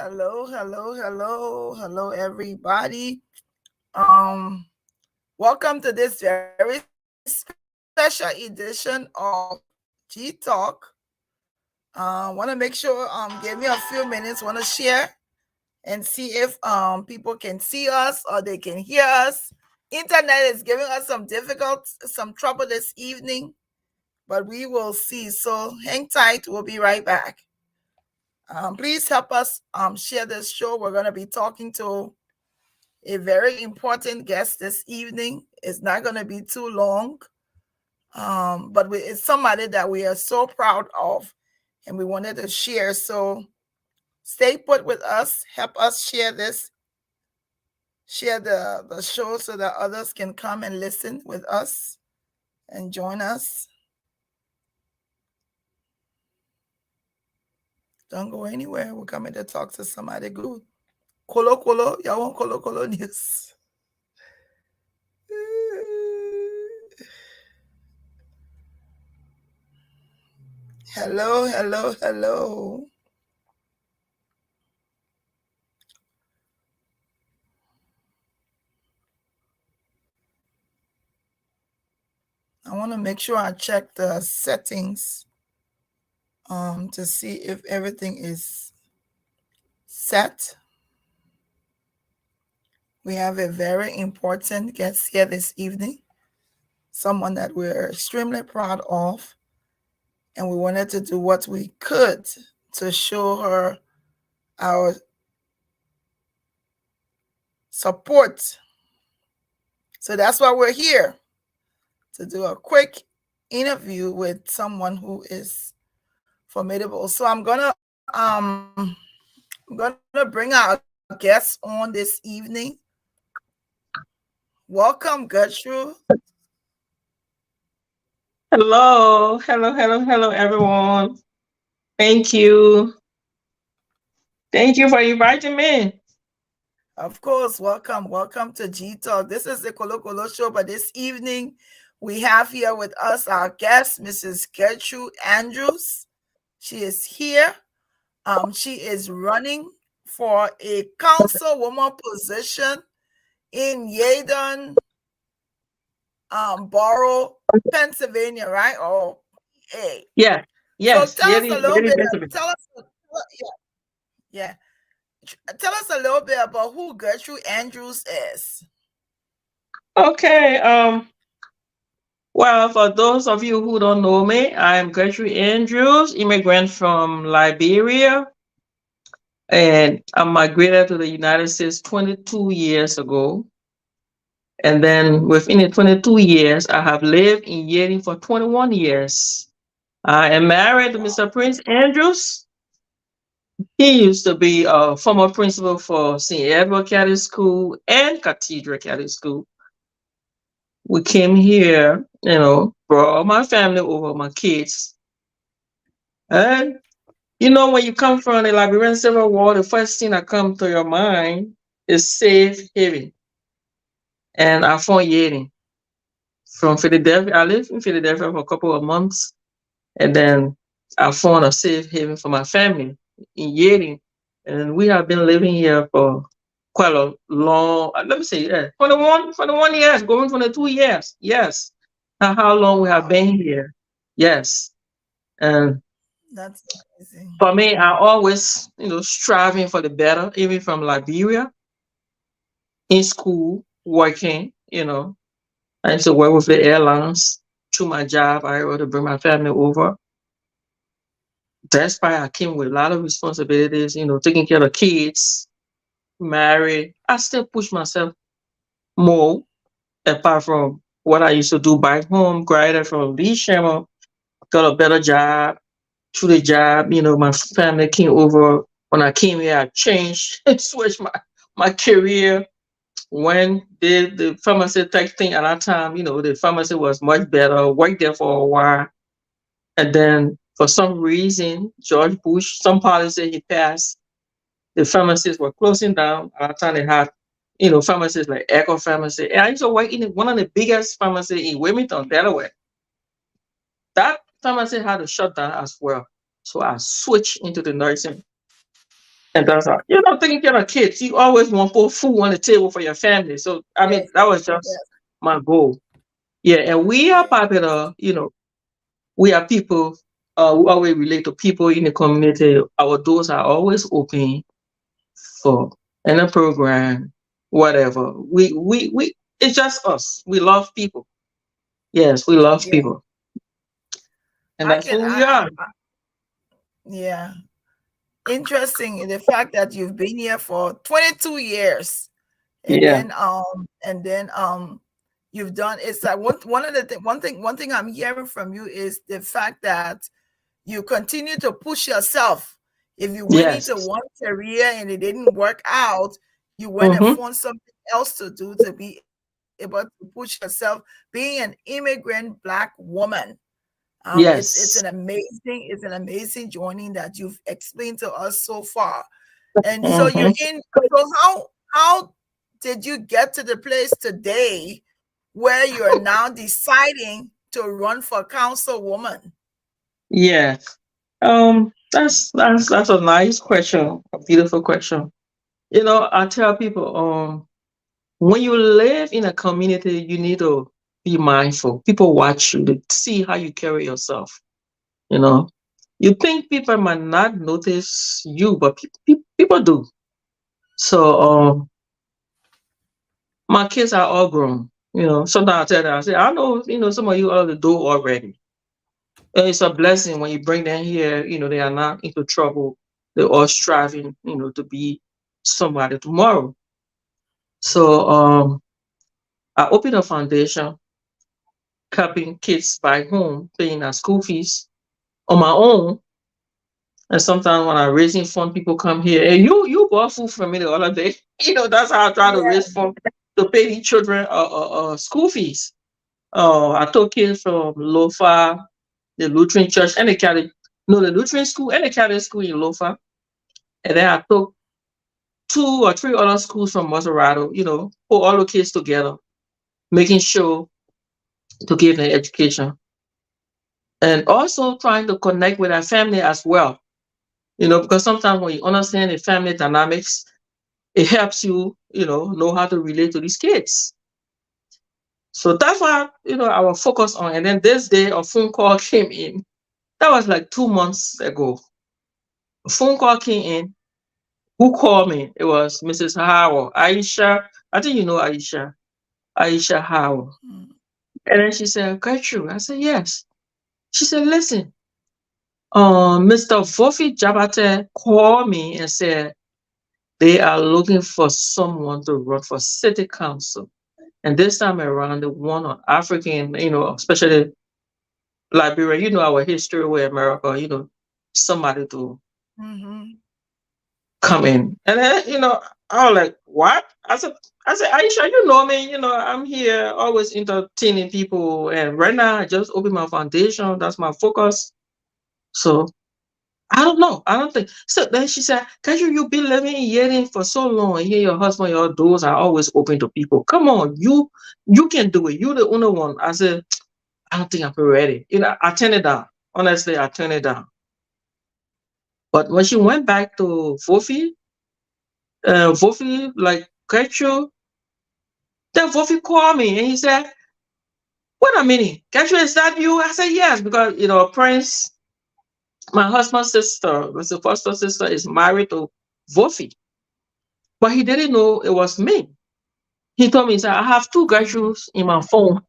hello, everybody. Um, Welcome to this very special edition of GeeTalk. Want to make sure give me a few minutes. Want to share and see if people can see us or they can hear us. Internet is giving us some trouble this evening, but we will see. So hang tight. We'll be right back. Please help us share this show. We're going to be talking to a very important guest this evening. It's not going to be too long, but it's somebody that we are so proud of and we wanted to share. So stay put with us. Help us share the show so that others can come and listen with us and join us. Don't go anywhere. We're coming to talk to somebody good. KoloKolo, y'all want KoloKolo news? Hello. I want to make sure I check the settings to see if everything is set. We have a very important guest here this evening, someone that we're extremely proud of, and we wanted to do what we could to show her our support. So that's why we're here, to do a quick interview with someone who is formidable. So I'm gonna bring our guests on this evening. Welcome, Gertrude. Hello, everyone. Thank you. Thank you for inviting me. Of course, welcome to GeeTalk. This is the KoloKolo show, but this evening we have here with us our guest, Mrs. Gertrude Andrews. She is here. She is running for a councilwoman position in Yeadon, Borough, Pennsylvania, right? Oh, hey. Yes. So tell us a little bit. Tell us a little bit about who Gertrude Andrews is. Okay. Well, for those of you who don't know me, I'm Gertrude Andrews, immigrant from Liberia, and I migrated to the United States 22 years ago. And then within the 22 years, I have lived in Yeadon for 21 years. I am married to Mr. Prince Andrews. He used to be a former principal for St. Edward Catholic School and Cathedral Catholic School. We came here, brought all my family over, my kids. And, when you come from the Liberian Civil War, the first thing that comes to your mind is safe haven. And I found Yeadon from Philadelphia. I lived in Philadelphia for a couple of months. And then I found a safe haven for my family in Yeadon. And we have been living here for quite a long, 21 years, going 22 years. Yes. How long we have been here. Yes. And that's amazing. For me, I always, striving for the better, even from Liberia, in school, working, I used to work with the airlines. Through my job, I was able to bring my family over. That's why I came with a lot of responsibilities, taking care of the kids, married. I still push myself more, apart from what I used to do back home, graduated from Lee Sherman, got a better job. Through the job, my family came over. When I came here, I changed, switched my career. When the pharmacy tech thing at that time, the pharmacy was much better, worked there for a while. And then for some reason, George Bush, some policy he passed, the pharmacies were closing down. At that time they had, pharmacies like Echo Pharmacy. And I used to work in one of the biggest pharmacies in Wilmington, Delaware. That pharmacy had to shut down as well. So I switched into the nursing. And that's how, taking care of kids. You always want to put food on the table for your family. So, I mean, Yes, that was yes, just my goal. Yeah. And we are yeah, popular, we are people, we always relate to people in the community. Our doors are always open for any program, whatever. It's just us. We love people. Yes, we love yeah. people. And I that's can, who we are. yeah. Interesting in the fact that you've been here for 22 years, and Yeah. then you've done. It's like one of the one thing I'm hearing from you is the fact that you continue to push yourself. If you went into Yes. one career and it didn't work out, you went and Mm-hmm. found something else to do to be able to push yourself. Being an immigrant Black woman, Yes. it's an amazing journey that you've explained to us so far. And so you're Mm-hmm. in. So how did you get to the place today where you're now deciding to run for councilwoman? Yes. That's a nice question, a beautiful question. I tell people, when you live in a community, you need to be mindful. People watch you to see how you carry yourself. You know, you think people might not notice you, but people do. So, my kids are all grown. Sometimes I tell them, I say, I know, some of you are the door already. And it's a blessing when you bring them here, they are not into trouble. They're all striving, to be somebody tomorrow. So, I opened a foundation, helping kids back home, paying their school fees on my own. And sometimes when I'm raising fund, people come here, hey, you bought food for me the other day. That's how I try to Yeah. raise funds to pay these children school fees. I took kids from Lofa, the Lutheran church, and the Lutheran school and the Catholic school in Lofa. And then I took two or three other schools from Maserado, put all the kids together, making sure to give them education. And also trying to connect with our family as well. Because sometimes when you understand the family dynamics, it helps you, know how to relate to these kids. So that's why, I will focus on. And then this day, a phone call came in. That was like 2 months ago. A phone call came in. Who called me? It was Mrs. Howell, Aisha. I think you know Aisha. Aisha Howell. Mm. And then she said, Gertrude. I said, yes. She said, listen, Mr. Vofi Jabate called me and said they are looking for someone to run for city council. And this time around, the one on African, especially Liberia, our history with America, somebody to Mhm. come in. And then, I was like, what? I said, Aisha, you know me, I'm here always entertaining people. And right now I just opened my foundation. That's my focus. So I don't know. I don't think. So then she said, Kashu, you've been living in Yeadon for so long. And here your husband, your doors are always open to people. Come on, you can do it. You're the only one. I said, I don't think I'm ready. I turned it down. Honestly, I turned it down. But when she went back to Vofi, like, Kashu, then Vofi called me and he said, wait a minute, Kashu, is that you? I said, yes, because, Prince, my husband's sister, Mr. Foster's sister, is married to Vofi. But he didn't know it was me. He told me, he said, I have two Mhm. Gertrudes in my phone,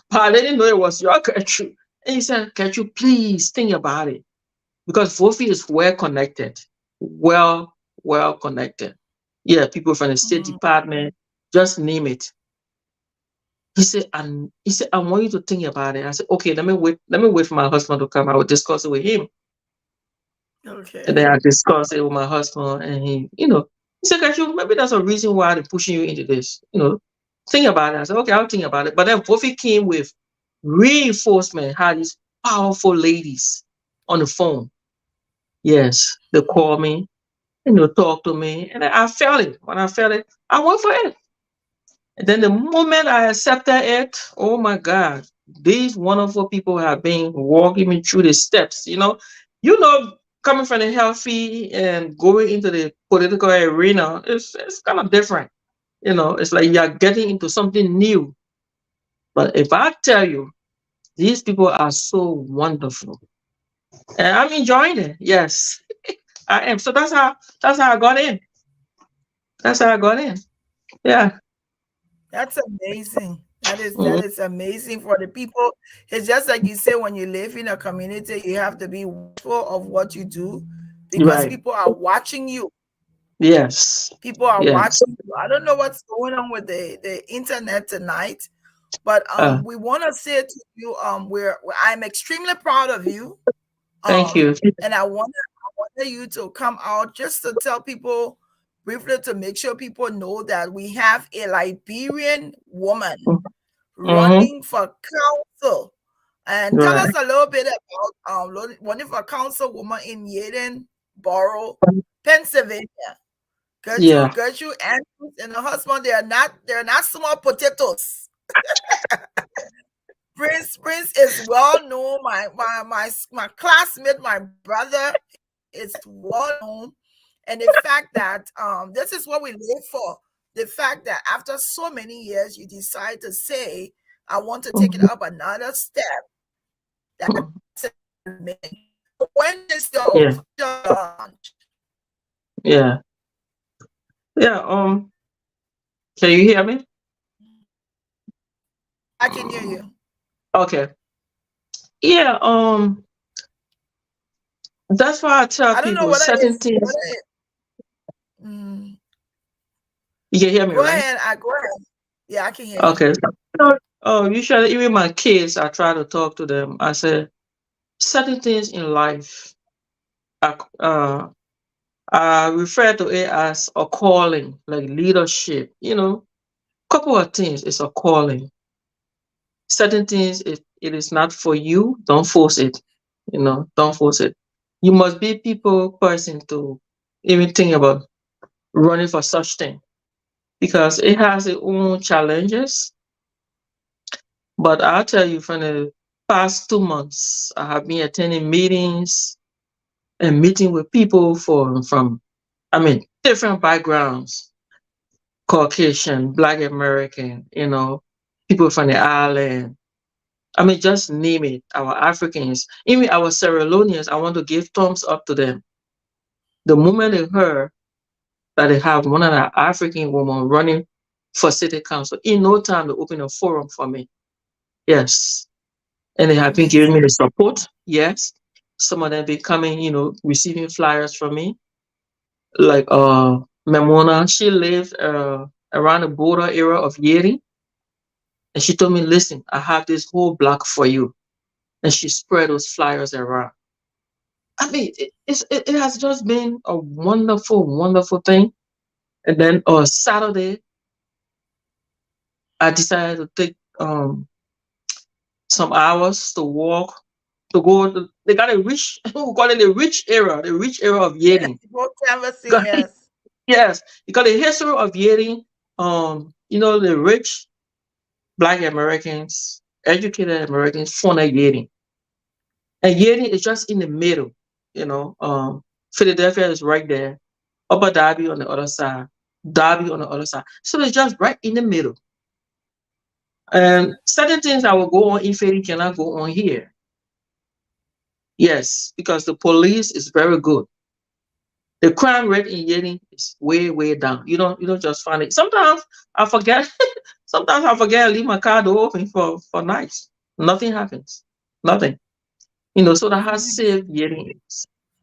but I didn't know it was your Gertrude. And he said, Gertrude, please think about it. Because Vofi is well connected. Well, well connected. Yeah, people from the State Mhm. Department, just name it. He said, I want you to think about it. I said, okay, let me wait for my husband to come. I will discuss it with him. And then Okay. I discussed it with my husband, and he said, Kashu, maybe that's a reason why they're pushing you into this. Think about it. I said, okay, I'll think about it. But then Vofi came with reinforcement, had these powerful ladies on the phone. Yes, they called me and they talk to me, and I felt it. When I felt it, I went for it. And then the moment I accepted it, oh my God, these wonderful people have been walking me through the steps. coming from the healthy and going into the political arena, it's kind of different. It's like you're getting into something new. But if I tell you, these people are so wonderful, and I'm enjoying it. Yes, I am. So that's how I got in. That's how I got in. Yeah. That's amazing. That Mhm. is amazing for the people. It's just like you say, when you live in a community, you have to be watchful of what you do because Right. people are watching you. Yes. People are Yes. watching you. I don't know what's going on with the internet tonight, but Uh, we want to say to you, I'm extremely proud of you. thank you. And I wanted you to come out just to tell people briefly, to make sure people know that we have a Liberian woman Mm-hmm. running for council. And tell Right. us a little bit about running for councilwoman in Yeadon Borough, Pennsylvania. Yeah. Gertrude Andrews and her husband, they're not small potatoes. Prince is well known. My classmate, my brother is well known. And the fact that this is what we live for. The fact that after so many years you decide to say, I want to take it Mhm. up another step. That's amazing. So when is your Yeah. official launch? Yeah. Yeah. Can you hear me? I can hear you. Okay. Yeah. That's why I tell I don't know people whether certain it's things. whether it, mm, You can hear me, go right? ahead. I go ahead. Yeah, I can hear you. Okay. Oh, usually even my kids, I try to talk to them. I say certain things in life. I, uh, I refer to it as a calling, like leadership. Couple of things. It's a calling. Certain things, if it is not for you, don't force it. Don't force it. You must be people person to even think about running for such thing because it has its own challenges. But I'll tell you, from the past 2 months, I have been attending meetings and meeting with people from I mean different backgrounds, Caucasian, Black American, people from the island. I mean, just name it. Our Africans, even our Sierra Leoneans, I want to give thumbs up to them. The moment they heard that they have one of the African women running for city council, in no time they open a forum for me. Yes. And they have been giving me Amazing. the support. Yes. Some of them been coming, receiving flyers from me. Like Memona, she lived around the border area of Yeadon. And she told me, listen, I have this whole block for you. And she spread those flyers around. I mean, it has just been a wonderful, wonderful thing. And then Saturday, I decided to take some hours to walk to go. They got a rich, we call it the rich area of Yes, Yeadon. both canvassing, yes. Yes, because the history of Yeadon, the rich Black Americans, educated Americans, funded Yeadon, and Yeadon is just in the middle. Philadelphia is right there, Upper Darby on the other side, Darby on the other side. So it's just right in the middle. And certain things that will go on in Philly cannot go on here. Yes, because the police is very good. The crime rate in Yeadon is way, way down. You don't just find it. Sometimes I forget. Sometimes I forget I leave my car door open for nights. Nothing happens. Nothing. So that has saved Yeadon.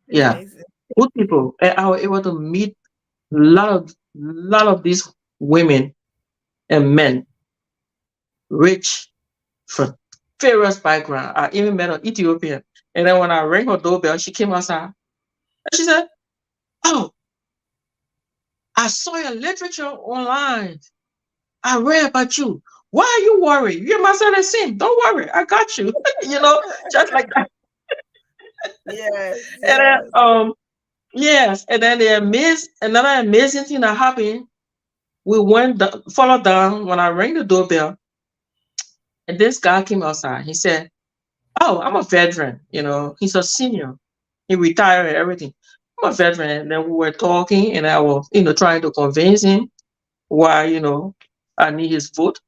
Yeah, Amazing. good people. And I was able to meet lot of these women and men, rich from various background. I even met an Ethiopian. And then when I rang her doorbell, she came outside and she said, "Oh, I saw your literature online. I read about you. Why are you worried? You must have seen. Don't worry, I got you." Just like that. Yes, And then yes. yes, and then another amazing thing that happened. We followed down when I rang the doorbell, and this guy came outside. He said, "Oh, I'm a veteran. He's a senior. He retired and everything. I'm a veteran. And then we were talking, and I was, trying to convince him why, I need his vote.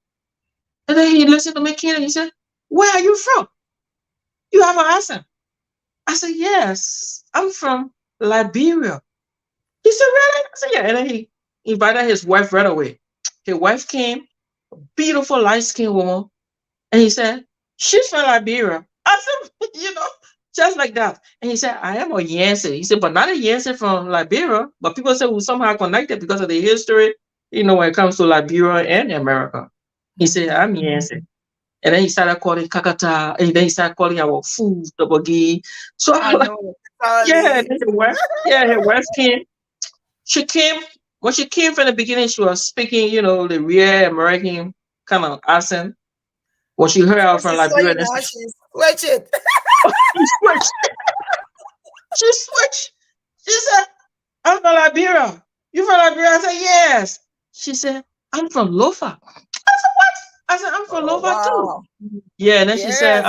And then he listened to me, kid, and he said, "Where are you from? You have an accent." I said, "Yes, I'm from Liberia." He said, "Really?" I said, "Yeah." And then he invited his wife right away. His wife came, beautiful light skinned woman. And he said, "She's from Liberia." I said, just like that. And he said, "I am a Yancey." He said, "But not a Yancey from Liberia." But people say we're somehow connected because of the history, when it comes to Liberia and America. He said, Mhm. "I'm Yancey." And then he started calling Kakata, and then he started calling our food, the buggy. So I I'm like, know. yeah, Sorry. then the wife, yeah, her wife came. She came, when she came from the beginning, she was speaking, the real American kind of accent. When she heard So I when was she from saw Liberia, you then now, she's switch it. she switched. She switched. She said, "I'm from Liberia. You from Liberia?" I said, "Yes." She said, "I'm from Lofa." I said, "What?" I said, "I'm from Oh, Lofa too." wow. Yeah, and then she said,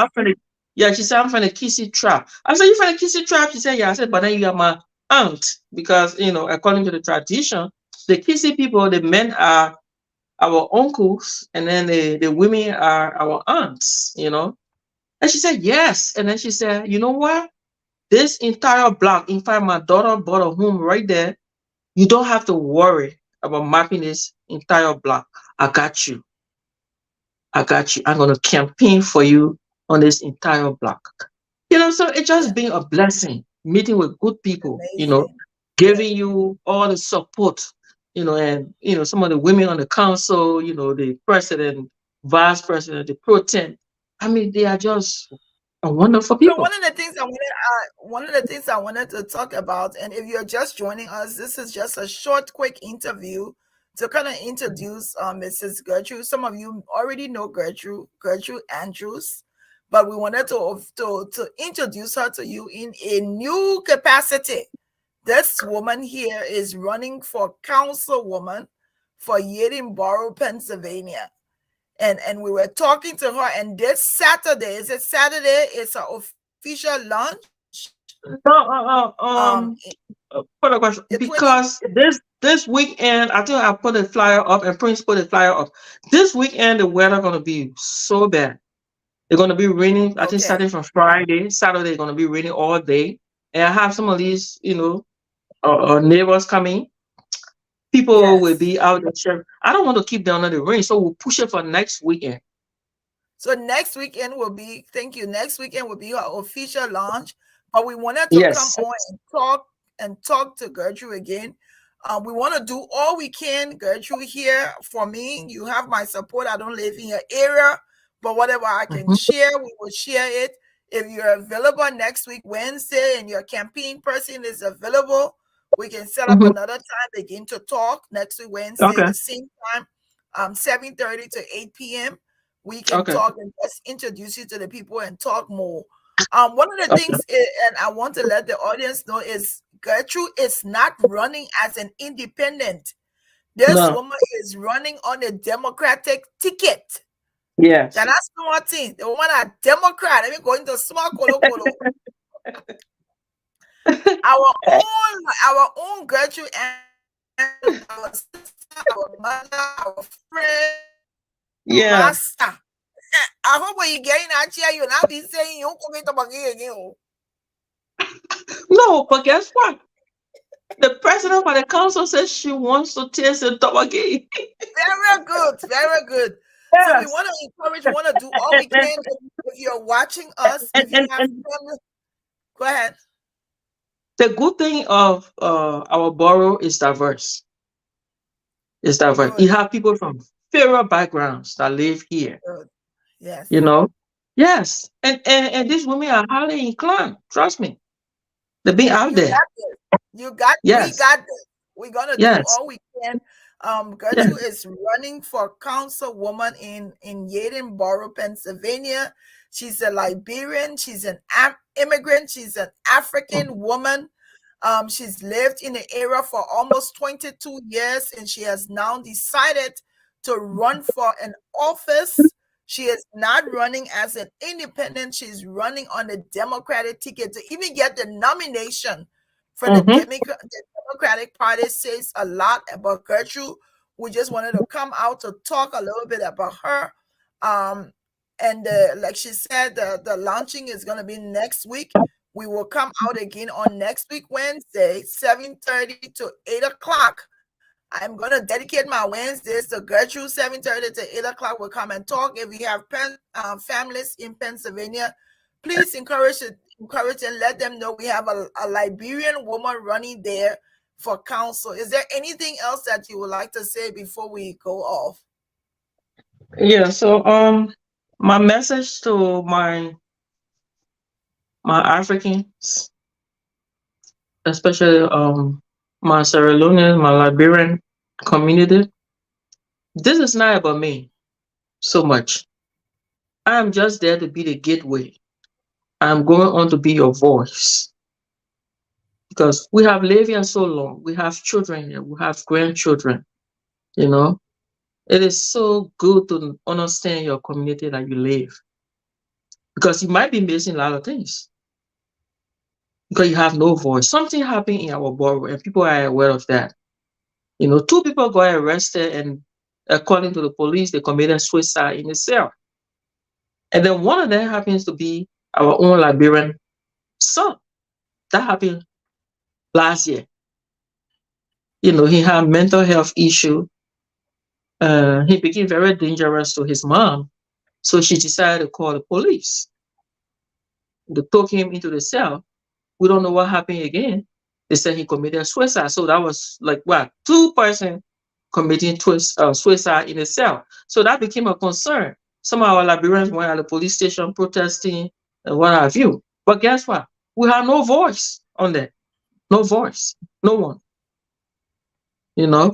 Yes. she said, "I'm from the Kissy tribe." I said, "You from the Kissy tribe?" She said, "Yeah." I said, "But then you are my aunt because, according to the tradition, the Kissy people, the men are our uncles, and then the women are our aunts. And she said, "Yes." And then she said, "You know what? This entire block, in fact, my daughter bought a home right there. You don't have to worry about mapping this entire block. I got you. I got you. I'm going to campaign for you on this entire block." So it Yeah. just been a blessing, meeting with good people, Amazing. Yes. giving you all the support, and, some of the women on the council, the president, vice president, the pro tem. I mean, they are just a wonderful So people. one of the things I wanted to talk about, and if you're just joining us, this is just a short, quick interview to kind of introduce Mrs. Gertrude. Some of you already know Gertrude Andrews, but we wanted to introduce her to you in a new capacity. This woman here is running for councilwoman for Yeadon Borough, Pennsylvania, and we were talking to her, and this Saturday, is it Saturday, it's an official launch. No, um put a question the 20 because this weekend, I think I put a flyer up and Prince put a flyer up. This weekend, the weather gonna be so bad. It's gonna be raining. I think okay, starting from Friday, Saturday gonna be raining all day. And I have some of these, neighbors coming. People will yes. be out there. I don't want to keep them under the rain, so we'll push it for next weekend. So next weekend will be, thank you, next weekend will be our official launch. But we wanted to come Yes. on and talk to Gertrude again. We want to do all we can, Gertrude. Here for me, you have my support. I don't live in your area, but whatever I can Mhm, share, we will share it. If you're available next week, Wednesday, and your campaign person is available, we can set up mhm. another time, begin to talk next week, Wednesday, Okay. the same time, 7:30 to 8 p.m. We can Okay. talk and just introduce you to the people and talk more. One of the Okay. things, and I want to let the audience know, is Gertrude is not running as an independent. This No. woman is running on a Democratic ticket. Yes. Then that's one thing. The woman are Democrat. I mean, going to small KoloKolo. Our own Gertrude Andrews, our sister, our mother, our friend, our Yeah. master. I hope when you get in that chair, you'll not be saying you come into again. Oh. No, but guess what? The president of the council says she wants to taste the dog again. Very good, very good. So we Yes. want to encourage, we want to do all And, we and, can. If you're watching us, and, if you and, have and family, go ahead. the good thing of our borough is diverse. It's diverse. Good, You have people from various backgrounds that live here, good. you Yes. know? Yes. And these women are highly inclined. Trust me. They've been out You there. got this. We Yes. got this. We're gonna do Yes. all we can. Yes. Gertrude is running for councilwoman in Yeadon Borough, Pennsylvania. She's a Liberian. She's an immigrant. She's an African woman. She's lived in the area for almost 22 years, and she has now decided to run for an office She is not running as an independent. She's running on the Democratic ticket to even get the nomination for Mm-hmm. The Democratic Party says a lot about Gertrude. We just wanted to come out to talk a little bit about her. Um, and like she said, the launching is going to be next week. We will come out again on next week, Wednesday, 7:30 to 8 o'clock. I'm gonna dedicate my Wednesdays to Gertrude. 7:30 to 8 o'clock. We'll come and talk. If you have families in Pennsylvania, please encourage and let them know we have a Liberian woman running there for council. Is there anything else that you would like to say before we go off? Yeah. So my message to my Africans, especially my Sierra Leonean, my Liberian community, this is not about me so much. I am just there to be the gateway. I'm going on to be your voice because we have lived here so long. We have children here. We have grandchildren. You know, it is so good to understand your community that you live because you might be missing a lot of things because you have no voice. Something happened in our borough, and people are aware of that. You know, two people got arrested, and according to the police, they committed suicide in the cell. And then one of them happens to be our own Liberian son. That happened last year. You know, he had mental health issue. He became very dangerous to his mom, so she decided to call the police. They took him into the cell. We don't know what happened again. They said he committed suicide. So that was like what, two-person committing suicide in a cell. So that became a concern. Some of our Liberians went at the police station protesting and what have you. But guess what? We have no voice on that. No voice. No one. You know.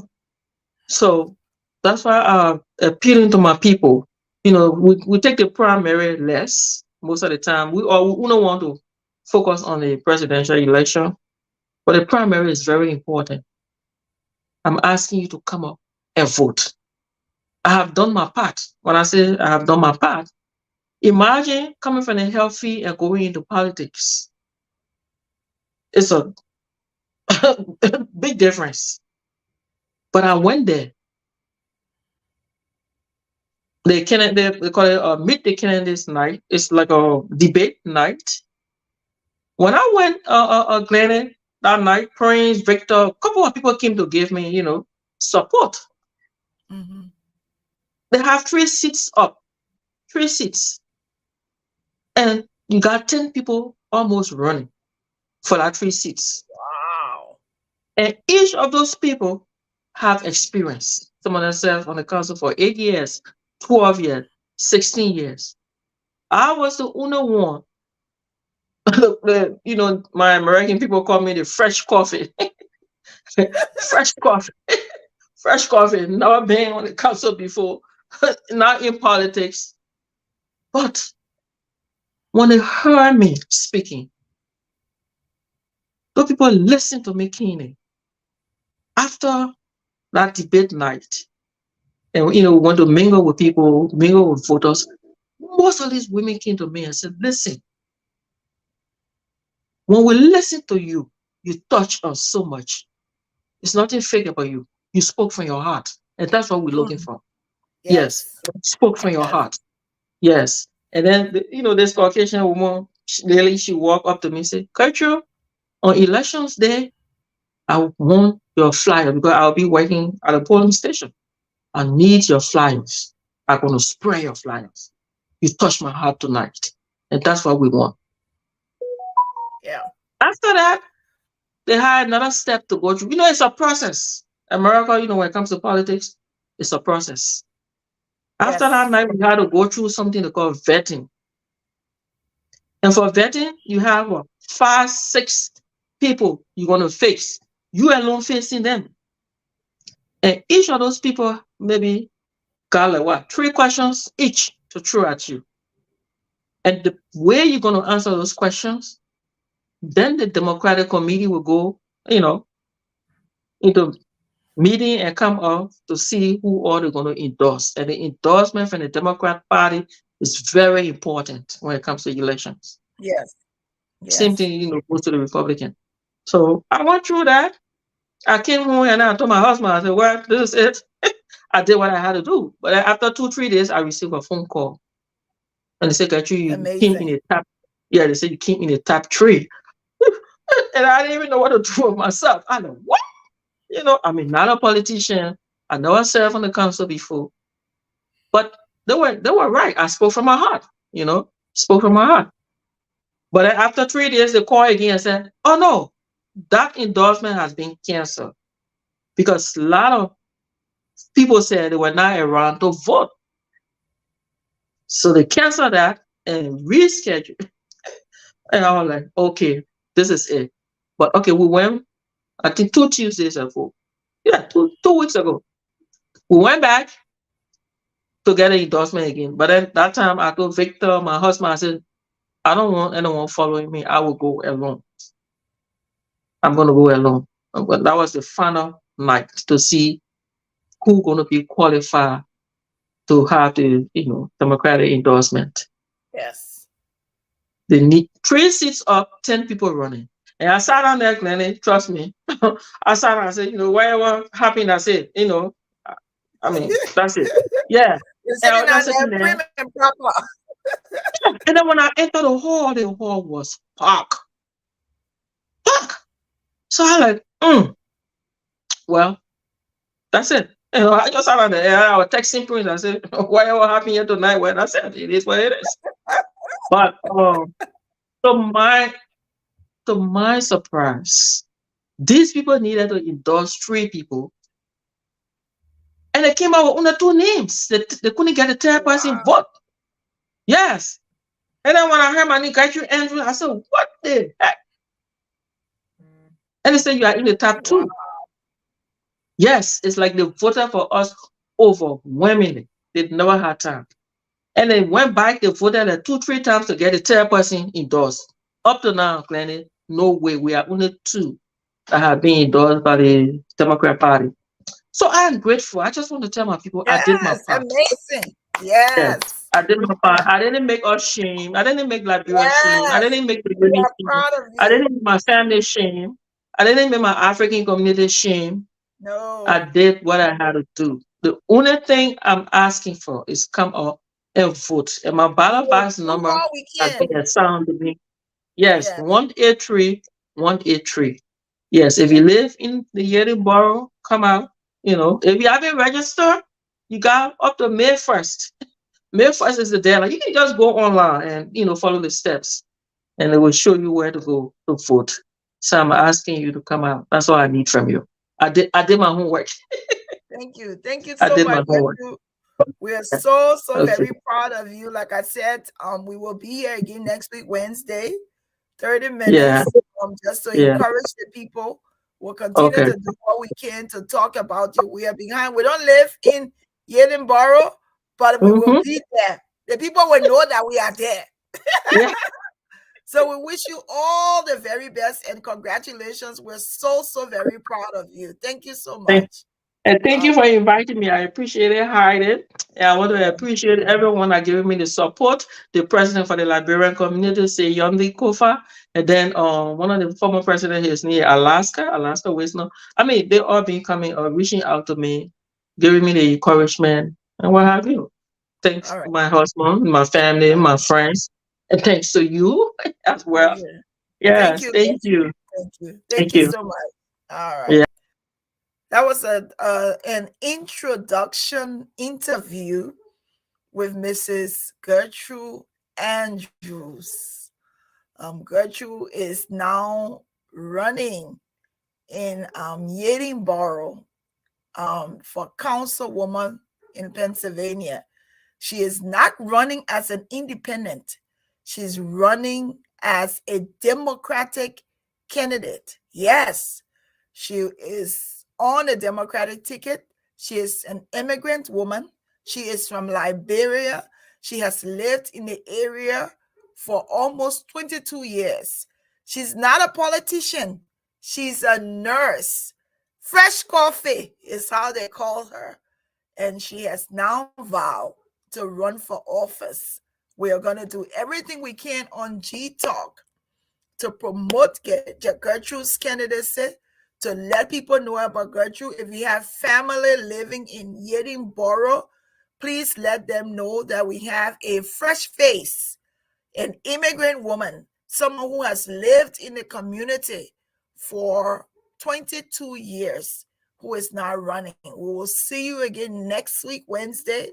So that's why I'm appealing to my people. You know, we take the primary less most of the time. We don't want to focus on the presidential election, but the primary is very important. I'm asking you to come up and vote. I have done my part. When I say I have done my part, imagine coming from a healthy and going into politics. It's a big difference. But I went there. They call it meet the candidates night. It's like a debate night. When I went, Glennon that night, Prince, Victor, a couple of people came to give me, support. Mm-hmm. They have 3 seats up, 3 seats, and you got 10 people almost running for that 3 seats. Wow. And each of those people have experience. Some of them served on the council for 8 years, 12 years, 16 years. I was the only one. My American people call me the fresh coffee. Fresh coffee. Fresh coffee. Never been on the council before. Not in politics. But when they heard me speaking, those people listened to me keenly. After that debate night, and we want to mingle with people, mingle with voters. Most of these women came to me and said, listen, when we listen to you, you touch us so much. It's nothing fake about you. You spoke from your heart. And that's what we're looking Hmm. for. Yes. Yes. Spoke from your Yes. heart. Yes. And then, this Caucasian woman, she walked up to me and said, Gertrude, on elections day, I want your flyer because I'll be working at a polling station. I need your flyers. I'm going to spray your flyers. You touch my heart tonight. And that's what we want. Yeah. After that, they had another step to go through. It's a process. America, when it comes to politics, it's a process. After that Yes. night, we had to go through something they call vetting. And for vetting, you have 5, 6 people you're going to face. You alone facing them. And each of those people maybe got like what? 3 questions each to throw at you. And the way you're going to answer those questions, then the Democratic Committee will go, into meeting and come up to see who all they're going to endorse. And the endorsement from the Democrat Party is very important when it comes to elections. Yes. Same Yes. thing, goes to the Republican. So I went through that. I came home and I told my husband, I said, well, this is it. I did what I had to do. But after 2, 3 days, I received a phone call. And they said, Gertrude, you came in Amazing. the top. Yeah, they said you came in the top 3. And I didn't even know what to do with myself. I know what? I'm not a politician. I never served on the council before. But they were right. I spoke from my heart, spoke from my heart. But then after 3 days, they called again and said, oh no, that endorsement has been canceled. Because a lot of people said they were not around to vote. So they canceled that and rescheduled. And I was like, okay, this is it. But okay, we went, I think 2 Tuesdays ago. Yeah, 2 weeks ago. We went back to get an endorsement again. But then that time I told Victor, my husband, I said, I don't want anyone following me. I will go alone. I'm going to go alone. But that was the final night to see who's going to be qualified to have the, Democratic endorsement. Yes. They need 3 seats up, 10 people running. And I sat down there, Glennie, trust me. I sat down and said, whatever happened, that's it. I that's it. Yeah. You're And I sitting was just on sitting there there. prim and proper. And then when I entered the hall was packed. Packed. So I like, well, that's it. I just sat on there. I was texting Prince. I said, whatever happened here tonight, well, that's it. It is what it is. But to my to my surprise, these people needed to endorse 3 people, and they came out with only 2 names. They couldn't get a third person Wow. vote. Yes. And then when I heard my name, Gertrude Andrew, I said, what the heck? And they said, you are in the top Wow. 2. Yes, it's like they voted for us overwhelmingly. They never had time. And they went back, they voted like 2, 3 times to get the third person endorsed. Up to now, Glennie, no way. We are only 2 that have been endorsed by the Democrat Party. So I am grateful. I just want to tell my people I did my Yes. part. Amazing. Yes, Yes. I did my part. Yeah. I didn't make us shame. I didn't make Liberia shame. I Yes. didn't make the We women are shame. proud of I you. didn't make my family shame. I didn't make my African community shame. I No. did what I had to do. The only thing I'm asking for is come up and vote. And my ballot We'll box do number all we has can. been assigned to me. Yes, Yes. 183 183. Yes, if you live in the Yeadon Borough, come out. If you haven't registered, you got up to May 1st. May 1st is the deadline. You can just go online and follow the steps, and it will show you where to go to vote. So I'm asking you to come out. That's all I need from you. I did my homework. Thank you. Thank you I so did my much. homework. We are so Okay. very proud of you. Like I said, we will be here again next week, Wednesday, 30 Yeah. minutes, just to Yeah. encourage the people. We'll continue Okay. to do what we can to talk about you. We are behind. We don't live in Yeadon Borough, but we will Mm-hmm. be there. The people will know that we are there. Yeah. So we wish you all the very best and congratulations. We're so very proud of you. Thank you so Thank, much. and thank Uh, you for inviting me. I appreciate it, Heidi. And I want to yeah. appreciate everyone that giving me the support. The president for the Liberian community, say Yondi Kofa, and then one of the former president is near Alaska Wisdom. They all been coming reaching out to me, giving me the encouragement and what have you. Thanks All to right. my husband, my family, my friends, and thanks to you as well. Yeah. Thank Yes, you. thank you. Thank you. Thank Thank you you. so much. All right. Yeah. That was an introduction interview with Mrs. Gertrude Andrews. Gertrude is now running in Yeadon Borough for councilwoman in Pennsylvania. She is not running as an independent. She's running as a Democratic candidate. Yes, she is on a Democratic ticket. She is an immigrant woman. She is from Liberia. She has lived in the area for almost 22 years. She's not a politician. She's a nurse Fresh Coffee is how they call her. And she has now vowed to run for office. We are going to do everything we can on GeeTalk to promote Gertrude's candidacy, to let people know about Gertrude. If you have family living in Yeadon Borough, please let them know that we have a fresh face, an immigrant woman, someone who has lived in the community for 22 years, who is now running. We will see you again next week, Wednesday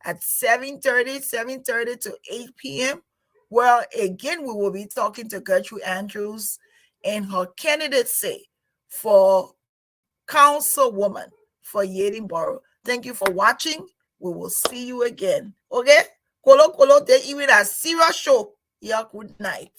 at 7:30 to 8 p.m. Well, again, we will be talking to Gertrude Andrews and her candidacy for councilwoman for Yeadon Borough. Thank you for watching. We will see you again. Okay? KoloKolo, they even a serious show. Yeah, good night.